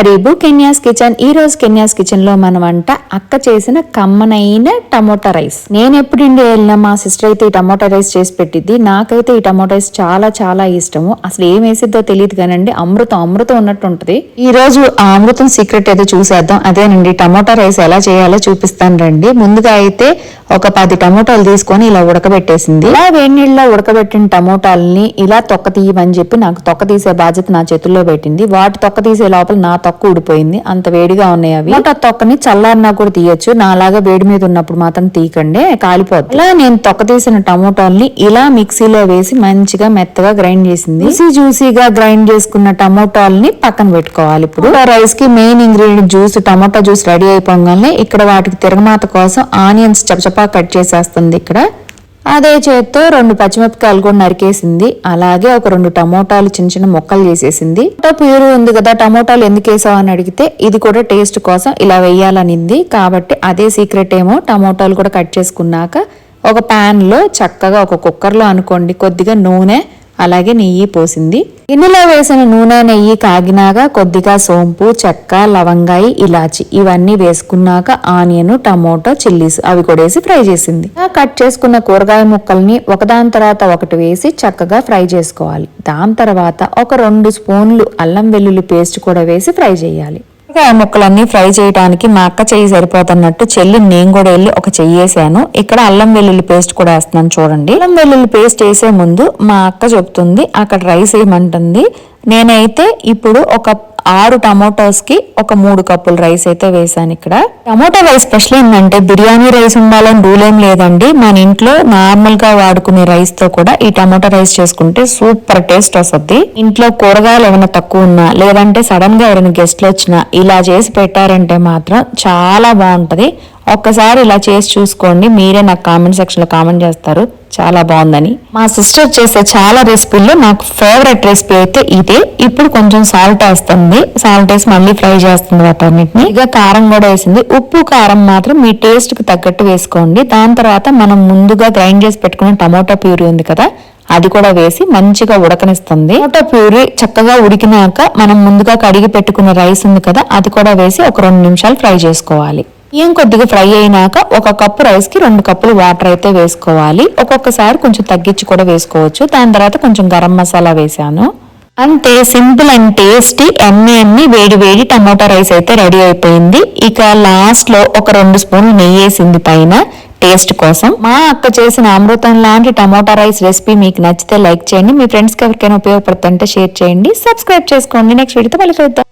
మరీబు కెన్యాస్ kitchen. ఈ రోజు కెన్యాస్ kitchen లో మన వంట అక్క చేసిన కమ్మనైన టమోటా రైస్. నేను ఎప్పుడు ఇండియా వెళ్ళినా మా సిస్టర్ అయితే ఈ టమోటా రైస్ చేసి పెట్టిద్ది. నాకైతే ఈ టమోటా రైస్ చాలా చాలా ఇష్టము. అసలు ఏం వేసిద్దో తెలియదు కానండి, అమృతం అమృతం ఉన్నట్టు ఉంటది. ఈ రోజు ఆ అమృతం సీక్రెట్ ఏదో చూసేద్దాం. అదేనండి, టమోటా రైస్ ఎలా చేయాలో చూపిస్తాను రండి. ముందుగా అయితే ఒక 10 టమోటాలు తీసుకొని ఇలా ఉడకబెట్టేసింది. ఇలా వేడి నీళ్ళలో ఉడకబెట్టిన టమోటాలని ఇలా తొక్క తీయమని చెప్పి నాకు తొక్క తీసే బాధ్యత నా చేతుల్లో పెట్టింది. వాటి తొక్క తీసే లోపల నా తొక్క ఊడిపోయింది, అంత వేడిగా ఉన్నాయి అవి. టమోటా తొక్కని చల్లారినా కూడా తీయొచ్చు, నాలాగా వేడి మీద ఉన్నప్పుడు మాత్రం తీయకండి, కాలిపోద్ది. ఇలా నేను తొక్క తీసిన టమోటాలని ఇలా మిక్సీలో వేసి మంచిగా మెత్తగా గ్రైండ్ చేసింది. జ్యూసీగా గ్రైండ్ చేసుకున్న టమోటాలని పక్కన పెట్టుకోవాలి. ఇప్పుడు రైస్ కి main ingredient juice, tomato juice ready అయిపోగానే ఇక్కడ వాటికి తిరగమాత కోసం ఆనియన్స్ చపచపా కట్ చేసేస్తుంది. ఇక్కడ అదే చేత్తో 2 పచ్చిమిరపకాయలు కూడా నరికేసింది. అలాగే ఒక 2 టమోటాలు చిన్న చిన్న ముక్కలు చేసేసింది. ప్యూర్ ఉంది కదా, టమోటాలు ఎందుకు వేసావు అని అడిగితే ఇది కూడా టేస్ట్ కోసం ఇలా వేయాలనింది కాబట్టి అదే సీక్రెట్ ఏమో. టమోటాలు కూడా కట్ చేసుకున్నాక ఒక ప్యాన్ లో చక్కగా ఒక కుక్కర్లో అనుకోండి కొద్దిగా నూనె అలాగే నెయ్యి పోసింది. గిన్నెలో వేసిన నూనె నెయ్యి కాగినాక కొద్దిగా సోంపు, చెక్క, లవంగాయి, ఇలాచి ఇవన్నీ వేసుకున్నాక ఆనియన్, టమోటో, చిల్లీస్ అవి కూడా వేసి ఫ్రై చేసింది. కట్ చేసుకున్న కూరగాయ ముక్కల్ని ఒకదాని తర్వాత ఒకటి వేసి చక్కగా ఫ్రై చేసుకోవాలి. దాని తర్వాత ఒక 2 స్పూన్లు అల్లం వెల్లుల్లి పేస్ట్ కూడా వేసి ఫ్రై చేయాలి. కూరగాయ ముక్కలన్నీ ఫ్రై చేయడానికి మా అక్క చెయ్యి సరిపోతున్నట్టు చెల్లి నేను కూడా వెళ్ళి ఒక చెయ్యి వేసాను. ఇక్కడ అల్లం వెల్లుల్లి పేస్ట్ కూడా వేస్తున్నాను చూడండి. అల్లం వెల్లుల్లి పేస్ట్ వేసే ముందు మా అక్క చెప్తుంది అక్కడ రైస్ వేయమంటుంది. నేనైతే ఇప్పుడు ఒక 6 టమోటోస్ కి ఒక 3 కప్పులు రైస్ అయితే వేసాను. ఇక్కడ టమోటా రైస్ స్పెషల్ ఏంటంటే బిర్యానీ రైస్ ఉండాలని రూల్ ఏం లేదండి. మన ఇంట్లో నార్మల్ గా వాడుకునే రైస్ తో కూడా ఈ టమోటా రైస్ చేసుకుంటే సూపర్ టేస్ట్ వస్తుంది. ఇంట్లో కూరగాయలు ఏమైనా తక్కువ ఉన్నా లేదంటే సడన్ గా ఎవరైనా గెస్ట్లు వచ్చినా ఇలా చేసి పెట్టారంటే మాత్రం చాలా బాగుంటది. ఒక్కసారి ఇలా చేసి చూసుకోండి, మీరే నాకు కామెంట్ సెక్షన్ లో కామెంట్ చేస్తారు చాలా బాగుందని. మా సిస్టర్ చేసే చాలా రెసిపీల్లో నాకు ఫేవరెట్ రెసిపీ అయితే ఇదే. ఇప్పుడు కొంచెం సాల్ట్ వేస్తుంది, సాల్ట్ వేసి మళ్ళీ ఫ్రై చేస్తుంది వాటన్నిటిని. ఇక కారం కూడా వేసింది. ఉప్పు కారం మాత్రం మీ టేస్ట్ కి తగ్గట్టు వేసుకోండి. దాని తర్వాత మనం ముందుగా గ్రైండ్ చేసి పెట్టుకున్న టమోటా ప్యూరీ ఉంది కదా, అది కూడా వేసి మంచిగా ఉడకనిస్తుంది. టమోటా ప్యూరీ చక్కగా ఉడికినాక మనం ముందుగా కడిగి పెట్టుకున్న రైస్ ఉంది కదా, అది కూడా వేసి ఒక 2 నిమిషాలు ఫ్రై చేసుకోవాలి. ఏం కొద్దిగా ఫ్రై అయినాక 1 కప్పు రైస్ కి 2 కప్పులు వాటర్ అయితే వేసుకోవాలి. ఒక్కొక్కసారి కొంచెం తగ్గించి కూడా వేసుకోవచ్చు. దాని తర్వాత కొంచెం గరం మసాలా వేసాను. అంతే, సింపుల్ అండ్ టేస్టీ అన్ని వేడి వేడి టమోటా రైస్ అయితే రెడీ అయిపోయింది. ఇక లాస్ట్ లో ఒక 2 స్పూన్లు నెయ్యి వేసింది పైన టేస్ట్ కోసం. మా అక్క చేసిన అమృతం లాంటి టమోటా రైస్ రెసిపీ మీకు నచ్చితే లైక్ చేయండి. మీ ఫ్రెండ్స్ కి ఎవరికైనా ఉపయోగపడుతుంటే షేర్ చేయండి. సబ్స్క్రైబ్ చేసుకోండి. నెక్స్ట్ వీడియోతో మళ్ళీ కలుద్దాం.